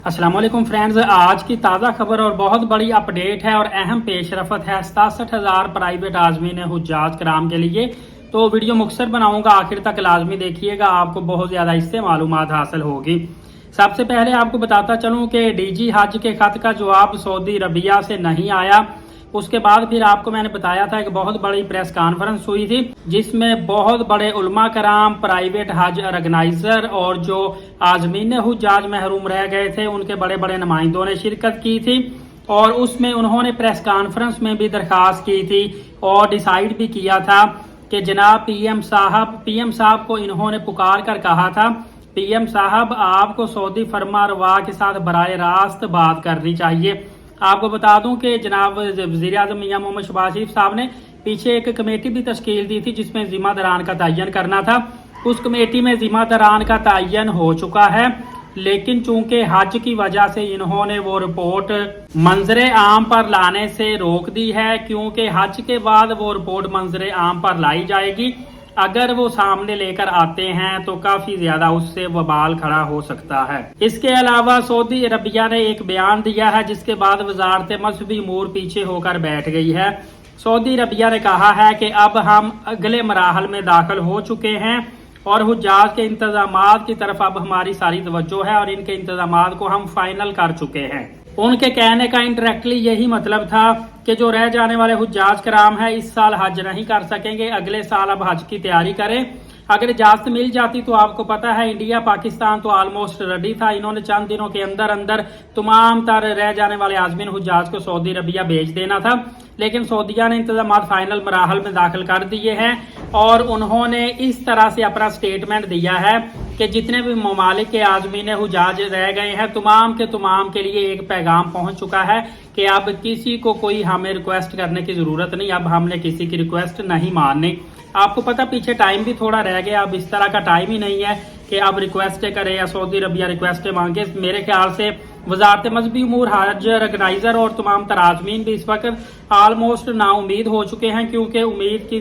अस्सलाम वालेकुम फ्रेंड्स, आज की ताज़ा खबर और बहुत बड़ी अपडेट है और अहम पेशरफत है 67,000 प्राइवेट आज़मीन हुज्जाज कराम के लिए। तो वीडियो मुख्तसर बनाऊंगा, आखिर तक लाजमी देखिएगा, आपको बहुत ज़्यादा इससे मालूमात हासिल होगी। सबसे पहले आपको बताता चलूं कि डीजी हज के खत का जवाब सऊदी अरबिया से नहीं आया। उसके बाद फिर आपको मैंने बताया था कि बहुत बड़ी प्रेस कॉन्फ्रेंस हुई थी जिसमें बहुत बड़े उलमा कराम, प्राइवेट हज ऑर्गेनाइजर और जो आज़मीन हुज्जाज महरूम रह गए थे उनके बड़े बड़े नुमाइंदों ने शिरकत की थी और उसमें उन्होंने प्रेस कॉन्फ्रेंस में भी दरख्वास्त की थी और डिसाइड भी किया था कि जनाब पीएम साहब को इन्होंने पुकार कर कहा था, पीएम साहब आपको सऊदी फरमारवा के साथ बराह रास्त बात करनी चाहिए। आपको बता दूं कि जनाब वज़ीर आज़म मियां मोहम्मद शहबाज शरीफ साहब ने पीछे एक कमेटी भी तश्कील दी थी जिसमें जिम्मेदारान का तयन करना था। उस कमेटी में जिम्मेदारान का तयन हो चुका है, लेकिन चूंकि हज की वजह से इन्होंने वो रिपोर्ट मंजरे आम पर लाने से रोक दी है, क्योंकि हज के बाद वो रिपोर्ट मंजरे आम पर लाई जाएगी। अगर वो सामने लेकर आते हैं तो काफी ज्यादा उससे वबाल खड़ा हो सकता है। इसके अलावा सऊदी अरबिया ने एक बयान दिया है जिसके बाद वजारत मजहबी उमूर पीछे होकर बैठ गई है। सऊदी अरबिया ने कहा है कि अब हम अगले मराहल में दाखिल हो चुके हैं और हुज्जाज के इंतजामात की तरफ अब हमारी सारी तवज्जो है और इनके इंतजामात को हम फाइनल कर चुके हैं। उनके कहने का इंडायरेक्टली यही मतलब था कि जो रह जाने वाले हुज्जाज कराम है इस साल हज नहीं कर सकेंगे, अगले साल अब हज की तैयारी करें। अगर इजाजत मिल जाती तो आपको पता है इंडिया पाकिस्तान तो ऑलमोस्ट रेडी था, इन्होंने चंद दिनों के अंदर अंदर तमाम तर रह जाने वाले आज़मीन हुज्जाज को सऊदी अरबिया भेज देना था, लेकिन सऊदिया ने इंतजाम फाइनल मराहल में दाखिल कर दिए हैं और उन्होंने इस तरह से अपना स्टेटमेंट दिया है कि जितने भी ममालिक के आज़मीन हुज्जाज रह गए हैं तमाम के लिए एक पैगाम पहुंच चुका है कि अब किसी को कोई हमें रिक्वेस्ट करने की जरूरत नहीं, अब हमने किसी की रिक्वेस्ट नहीं माननी। आपको पता पीछे टाइम भी थोड़ा रह गया, अब इस तरह का टाइम ही नहीं है कि अब रिक्वेस्ट करे या सऊदी अरबिया रिक्वेस्ट मांगे। मेरे ख्याल से वजारत मजहबी उमूर, हज ऑर्गेनाइजर और तमाम तराजमीन भी इस वक्त ऑलमोस्ट नाउमीद हो चुके हैं, क्योंकि उम्मीद की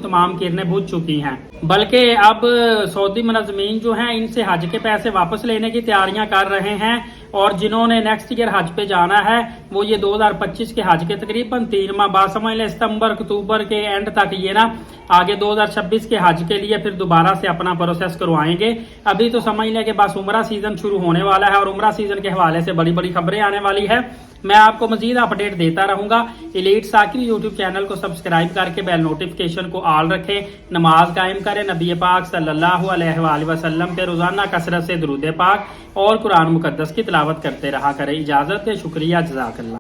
तमाम किरणें बुझ चुकी हैं। बल्कि अब सऊदी मुनज़्ज़मीन जो हैं इनसे हज के पैसे वापस लेने की तैयारियां कर रहे हैं और जिन्होंने नेक्स्ट ईयर हज पे जाना है वो ये 2025 के हज के तकरीबन 3 माह बाद, समझ लें सितंबर अक्टूबर के एंड तक ये ना आगे 2026 के हज के लिए फिर दोबारा से अपना प्रोसेस करवाएंगे। अभी तो समझ लें कि बस उम्रा सीजन शुरू होने वाला है और उम्रा सीजन के हवाले से बड़ी बड़ी खबरें आने वाली है। मैं आपको मजीद अपडेट देता रहूंगा। एलीट साकिब यूट्यूब चैनल को सब्सक्राइब करके बेल नोटिफिकेशन को ऑल रखें, नमाज कायम करें, नबी पाक सल्लल्लाहु अलैहि वसल्लम पे रोजाना कसरत से दुरूद पाक और कुरान मुकद्दस की तिलावत करते रहा करें। इजाजत है, शुक्रिया, जज़ाकल्लाह।